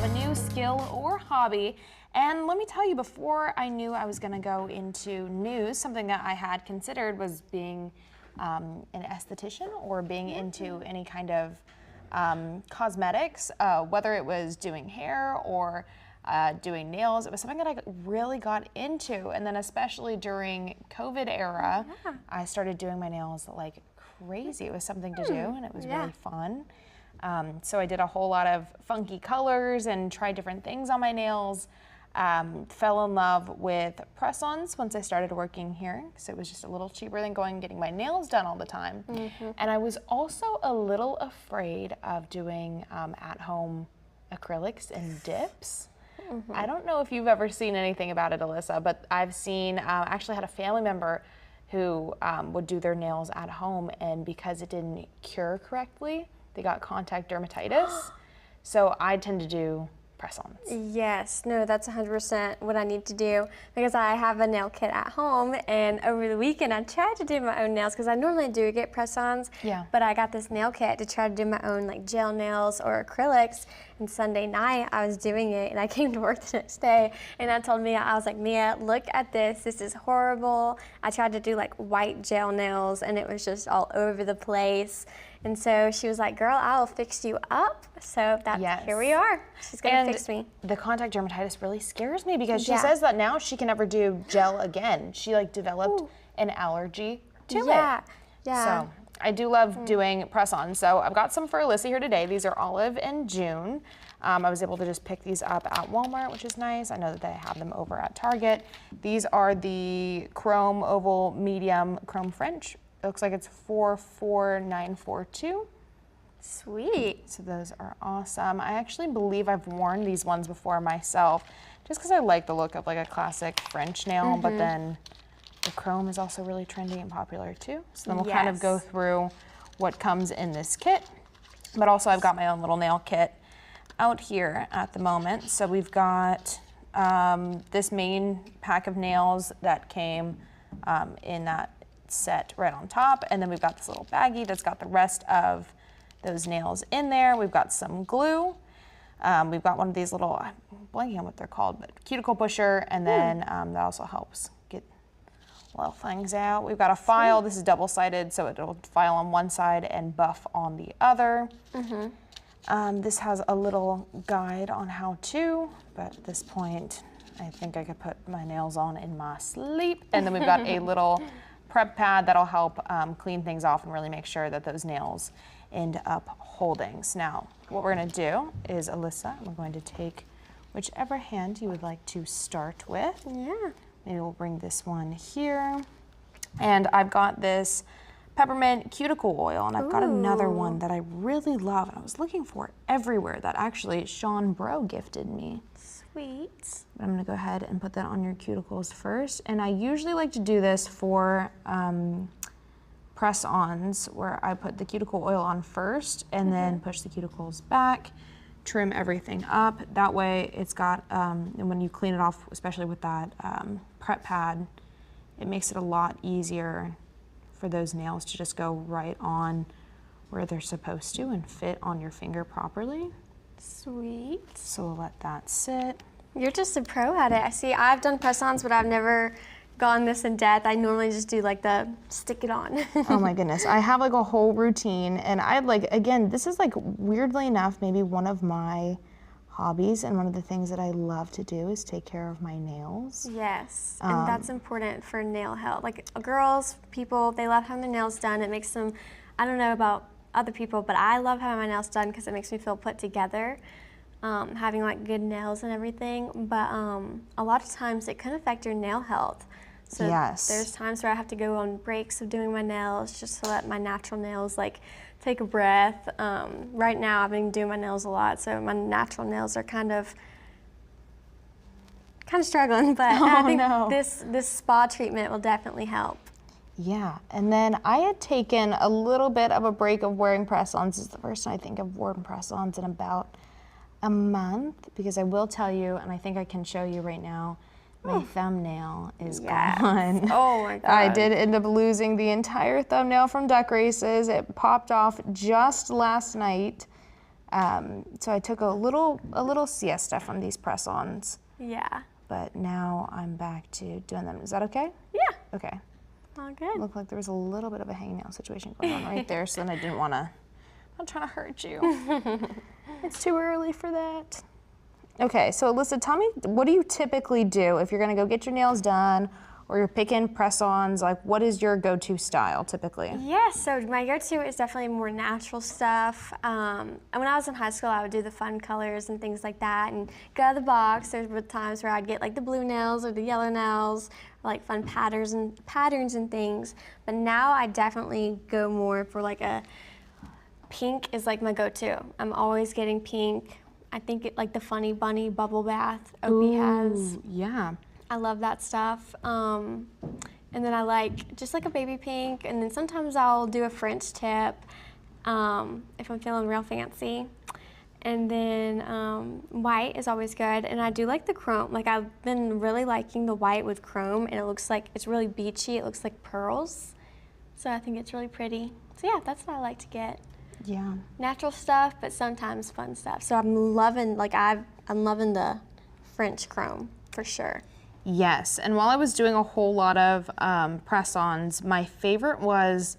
a new skill or hobby. And let me tell you, before I knew I was going to go into news, something that I had considered was being an esthetician or being into any kind of cosmetics, whether it was doing hair or doing nails. It was something that I really got into, and then especially during COVID era, I started doing my nails like crazy. It was something to do, and it was really fun. So I did a whole lot of funky colors and tried different things on my nails. Fell in love with press-ons once I started working here, so it was just a little cheaper than going and getting my nails done all the time. And I was also a little afraid of doing at-home acrylics and dips. I don't know if you've ever seen anything about it, Alyssa, but I've seen, actually had a family member who would do their nails at home, and because it didn't cure correctly, they got contact dermatitis. So I tend to do press-ons. Yes, no, that's 100% what I need to do, because I have a nail kit at home, and over the weekend I tried to do my own nails because I normally do get press-ons, but I got this nail kit to try to do my own like gel nails or acrylics, and Sunday night I was doing it and I came to work the next day and I told Mia, I was like, Mia, look at this is horrible. I tried to do like white gel nails and it was just all over the place. And so she was like, girl, I'll fix you up. So here we are. She's gonna fix me. The contact dermatitis really scares me because she says that now she can never do gel again. She like developed an allergy to it. So I do love doing press-ons. So I've got some for Alyssa here today. These are Olive and June. I was able to just pick these up at Walmart, which is nice. I know that they have them over at Target. These are the Chrome Oval Medium Chrome French. It looks like it's 44942. Sweet. So those are awesome. I actually believe I've worn these ones before myself, just because I like the look of like a classic French nail, but then the chrome is also really trendy and popular too. So then we'll kind of go through what comes in this kit. But also I've got my own little nail kit out here at the moment. So we've got this main pack of nails that came in that set right on top, and then we've got this little baggie that's got the rest of those nails in there. We've got some glue. We've got one of these little, I'm blanking on what they're called, but cuticle pusher, and then that also helps get little things out. We've got a file. This is double-sided, so it'll file on one side and buff on the other. This has a little guide on how to, but at this point, I think I could put my nails on in my sleep. And then we've got a little prep pad that'll help clean things off and really make sure that those nails end up holding. So now, what we're gonna do is, Alyssa, we're going to take whichever hand you would like to start with. Maybe we'll bring this one here. And I've got this peppermint cuticle oil, and I've got another one that I really love, and I was looking for it everywhere, that actually Sean Bro gifted me. Sweet. I'm gonna go ahead and put that on your cuticles first. And I usually like to do this for press-ons, where I put the cuticle oil on first and then push the cuticles back, trim everything up. That way it's got, and when you clean it off, especially with that prep pad, it makes it a lot easier for those nails to just go right on where they're supposed to and fit on your finger properly. Sweet. So we'll let that sit. You're just a pro at it. I see, I've done press-ons, but I've never gone this in depth. I normally just do like the stick it on. Oh my goodness. I have like a whole routine, and I'd like, again, this is like weirdly enough, maybe one of my hobbies, and one of the things that I love to do is take care of my nails. Yes, and that's important for nail health. Like girls, people, they love having their nails done. It makes them, I don't know about other people, but I love having my nails done because it makes me feel put together, having like good nails and everything. But a lot of times it can affect your nail health. So there's times where I have to go on breaks of doing my nails just to let my natural nails like take a breath. Right now I've been doing my nails a lot, so my natural nails are kind of struggling, but I think this spa treatment will definitely help. Yeah, and then I had taken a little bit of a break of wearing press-ons. This is the first time I think I've worn press-ons in about a month, because I will tell you, and I think I can show you right now, my thumbnail is gone. Oh my God. I did end up losing the entire thumbnail from duck races. It popped off just last night. So I took a little siesta from these press-ons. Yeah. But now I'm back to doing them. Is that okay? Yeah. Okay. All good. Looked like there was a little bit of a hangnail situation going on right there, so then I didn't want to, I'm not trying to hurt you. It's too early for that. Okay, so Alyssa, tell me, what do you typically do if you're gonna go get your nails done or you're picking press-ons? Like, what is your go-to style typically? Yeah, so my go-to is definitely more natural stuff. And when I was in high school, I would do the fun colors and things like that and go out of the box. There were times where I'd get like the blue nails or the yellow nails, or like fun patterns and things. But now I definitely go more for like a pink is like my go-to. I'm always getting pink. I think it like the Funny Bunny bubble bath Opie has. Yeah. I love that stuff. And then I like just like a baby pink, and then sometimes I'll do a French tip if I'm feeling real fancy. And then white is always good, and I do like the chrome. Like I've been really liking the white with chrome, and it looks like it's really beachy. It looks like pearls, so I think it's really pretty. So yeah, that's what I like to get. Yeah. Natural stuff, but sometimes fun stuff. So I'm loving I'm loving the French chrome for sure. Yes, and while I was doing a whole lot of press-ons, my favorite was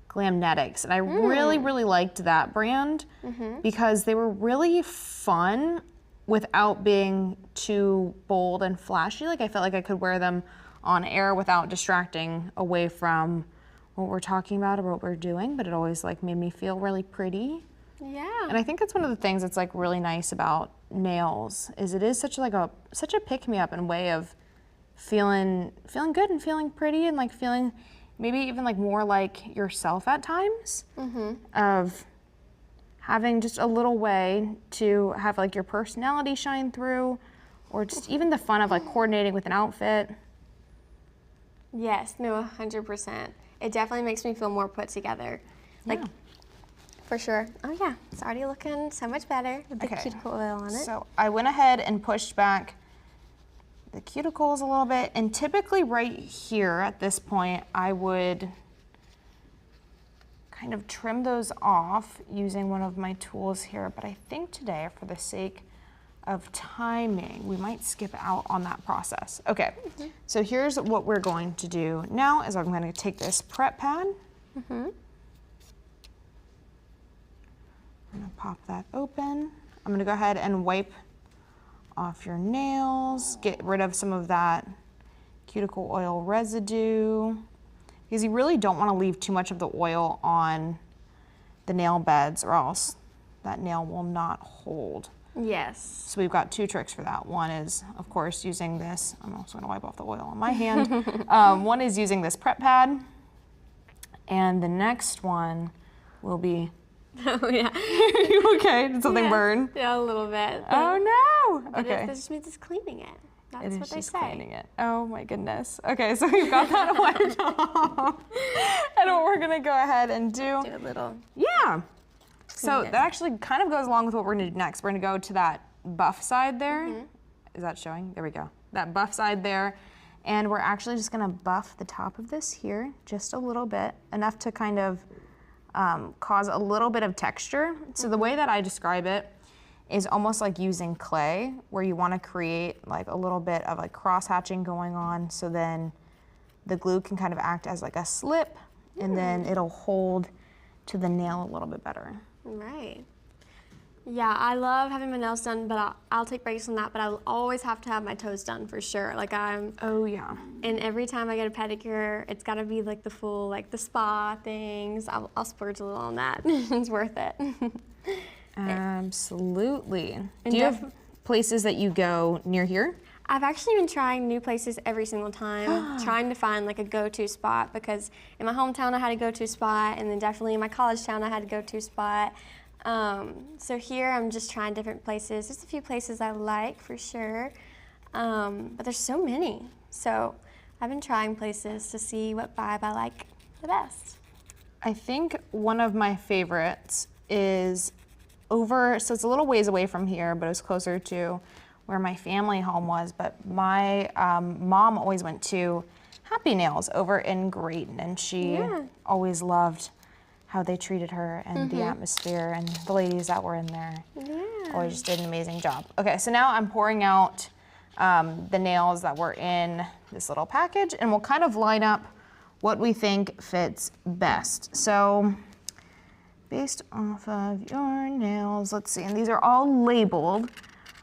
Glamnetics, and I really liked that brand because they were really fun without being too bold and flashy. Like I felt like I could wear them on air without distracting away from what we're talking about or what we're doing, but it always like made me feel really pretty. Yeah. And I think that's one of the things that's like really nice about nails is it is such a pick-me-up and way of feeling good and feeling pretty and like feeling maybe even like more like yourself at times of having just a little way to have like your personality shine through or just even the fun of like coordinating with an outfit. Yes, no, 100%. It definitely makes me feel more put together. Like, for sure. Oh yeah, it's already looking so much better with the cuticle oil on it. So I went ahead and pushed back the cuticles a little bit, and typically right here at this point, I would kind of trim those off using one of my tools here, but I think today, for the sake of timing, we might skip out on that process. Okay, so here's what we're going to do now is I'm going to take this prep pad. I'm going to pop that open. I'm going to go ahead and wipe off your nails, get rid of some of that cuticle oil residue, because you really don't want to leave too much of the oil on the nail beds or else that nail will not hold. Yes. So we've got two tricks for that. One is, of course, using this. I'm also going to wipe off the oil on my hand. One is using this prep pad, and the next one will be. Oh yeah. Are you okay? Did something burn? Yeah, a little bit. Oh no. Okay. This just means it's cleaning it. That's It is what they just say. cleaning it. Oh my goodness. Okay, so we've got that wiped off. And what we're gonna go ahead and do. Do a little. Yeah. So that actually kind of goes along with what we're gonna do next. We're gonna go to that buff side there. Is that showing? There we go. That buff side there. And we're actually just gonna buff the top of this here just a little bit, enough to kind of cause a little bit of texture. So the way that I describe it is almost like using clay, where you want to create like a little bit of like cross hatching going on, so then the glue can kind of act as like a slip, and then it'll hold to the nail a little bit better. Right. Yeah, I love having my nails done, but I'll take breaks on that, but I'll always have to have my toes done for sure. Like Oh yeah. And every time I get a pedicure, it's gotta be like the full, like the spa things. I'll splurge a little on that. It's worth it. Absolutely. Do you have places that you go near here? I've actually been trying new places every single time, trying to find like a go-to spot, because in my hometown I had a go-to spot, and then definitely in my college town I had a go-to spot. So here I'm just trying different places. There's a few places I like for sure, but there's so many. So I've been trying places to see what vibe I like the best. I think one of my favorites is over, so it's a little ways away from here, but it was closer to where my family home was, but my mom always went to Happy Nails over in Grayton, and she always loved how they treated her and the atmosphere, and the ladies that were in there always just did an amazing job. Okay, so now I'm pouring out the nails that were in this little package, and we'll kind of line up what we think fits best. So based off of your nails, let's see, and these are all labeled.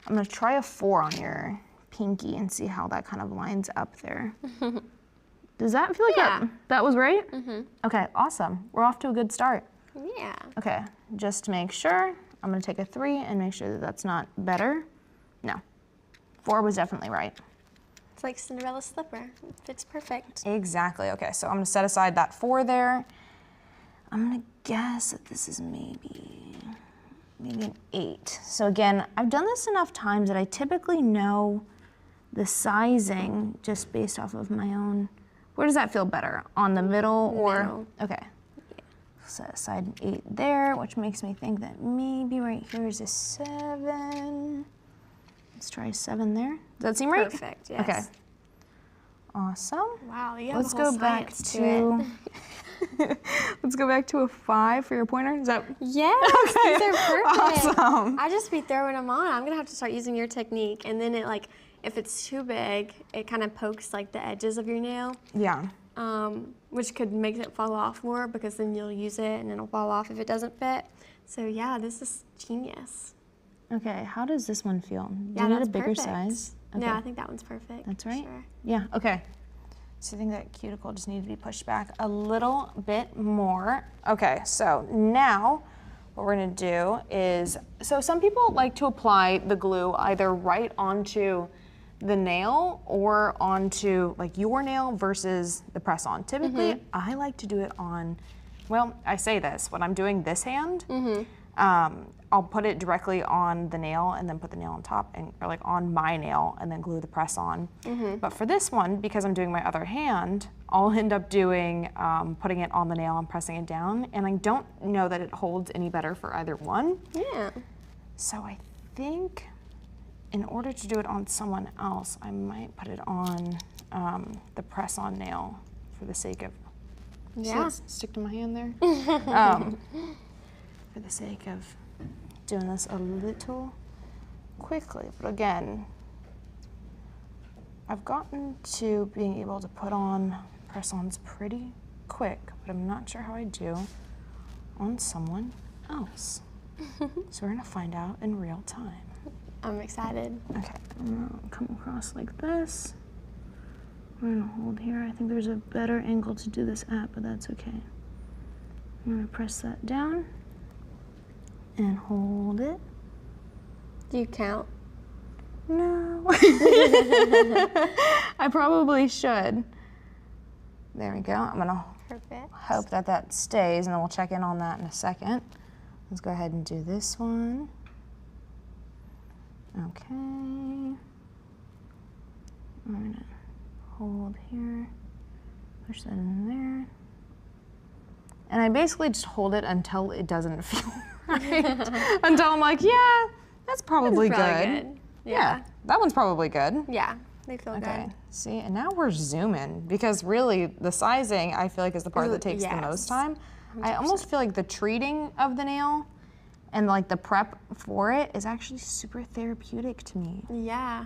I'm gonna try a 4 on your pinky and see how that kind of lines up there. Does that feel like that was right? Okay, awesome. We're off to a good start. Yeah. Okay, just to make sure, I'm gonna take a 3 and make sure that that's not better. No, 4 was definitely right. It's like Cinderella's slipper. It fits perfect. Exactly, okay, so I'm gonna set aside that 4 there. I'm gonna guess that this is maybe an 8. So again, I've done this enough times that I typically know the sizing just based off of my own. Where does that feel better? On the middle or? Middle. Okay. Yeah. Set aside an 8 there, which makes me think that maybe right here is a 7. Let's try a 7 there. Does that seem right? Perfect, yes. Okay. Awesome. Wow, you have Let's a whole go back science to let's go back to a 5 for your pointer. Is that? Yes, Okay. these are perfect. Awesome. I just be throwing them on. I'm gonna have to start using your technique, and then it if it's too big, it kind of pokes like the edges of your nail. Yeah. Which could make it fall off more, because then you'll use it and it'll fall off if it doesn't fit. So yeah, this is genius. Okay, how does this one feel? Do Yeah, you need a that's bigger perfect. size? Okay. No, I think that one's perfect. That's right? Sure. Yeah, okay. So I think that cuticle just needed to be pushed back a little bit more. Okay, so now what we're gonna do is, so some people like to apply the glue either right onto the nail or onto like your nail versus the press-on. Typically, I like to do it on, well, I say this, when I'm doing this hand, I'll put it directly on the nail and then put the nail on top, and or like on my nail and then glue the press on. But for this one, because I'm doing my other hand, I'll end up doing, putting it on the nail and pressing it down, and I don't know that it holds any better for either one. Yeah. So I think in order to do it on someone else, I might put it on the press-on nail for the sake of, stick to my hand there. For the sake of doing this a little quickly. But again, I've gotten to being able to put on press-ons pretty quick, but I'm not sure how I do on someone else. So we're gonna find out in real time. I'm excited. Okay, I'm gonna come across like this. We're gonna hold here. I think there's a better angle to do this at, but that's okay. I'm gonna press that down and hold it. Do you count? No. I probably should. There we go. I'm gonna hope that that stays, and then we'll check in on that in a second. Let's go ahead and do this one. Okay. I'm gonna hold here, push that in there. And I basically just hold it until it doesn't feel right. Until I'm like, yeah, that's probably good. Yeah, that one's probably good. Yeah, they feel good. See, and now we're zooming, because really the sizing, I feel like, is the part that takes the most time. 100%. I almost feel like the treating of the nail and like the prep for it is actually super therapeutic to me. Yeah,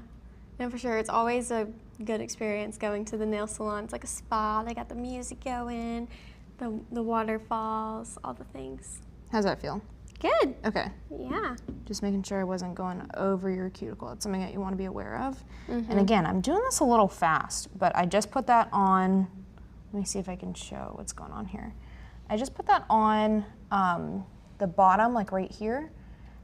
no, for sure. It's always a good experience going to the nail salon. It's like a spa. They got the music going, the waterfalls, all the things. How's that feel? Good. Okay. Yeah. Just making sure I wasn't going over your cuticle. It's something that you want to be aware of. And again, I'm doing this a little fast, but I just put that on. Let me see if I can show what's going on here. I just put that on the bottom, like right here,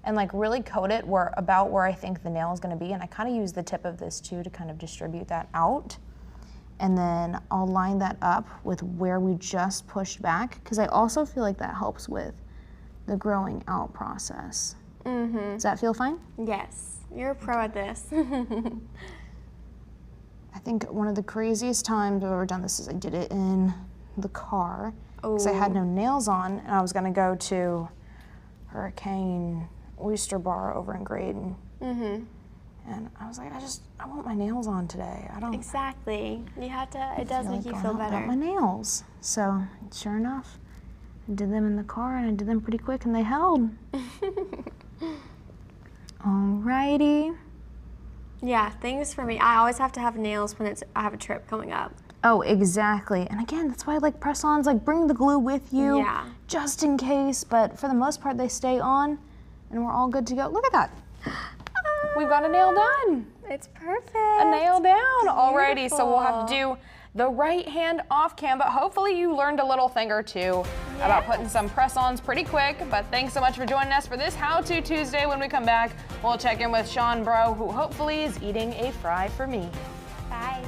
and like really coat it about where I think the nail is going to be. And I kind of use the tip of this too to kind of distribute that out. And then I'll line that up with where we just pushed back, because I also feel like that helps with the growing out process. Does that feel fine? Yes, you're a pro at this. I think one of the craziest times I've ever done this is I did it in the car, because I had no nails on, and I was gonna go to Hurricane Oyster Bar over in Graydon. And I was like, I want my nails on today. I don't. Exactly. You have to, it does make you feel better. About my nails. So, sure enough, I did them in the car and I did them pretty quick and they held. Alrighty. Yeah, things for me. I always have to have nails when I have a trip coming up. Oh, exactly. And again, that's why I like press-ons, like bring the glue with you just in case, but for the most part they stay on and we're all good to go. Look at that. We've got a nail done. It's perfect. A nail down. Alrighty, so we'll have to do the right hand off cam, but hopefully you learned a little thing or two about putting some press-ons pretty quick. But thanks so much for joining us for this How To Tuesday. When we come back, we'll check in with Sean Bro, who hopefully is eating a fry for me. Bye.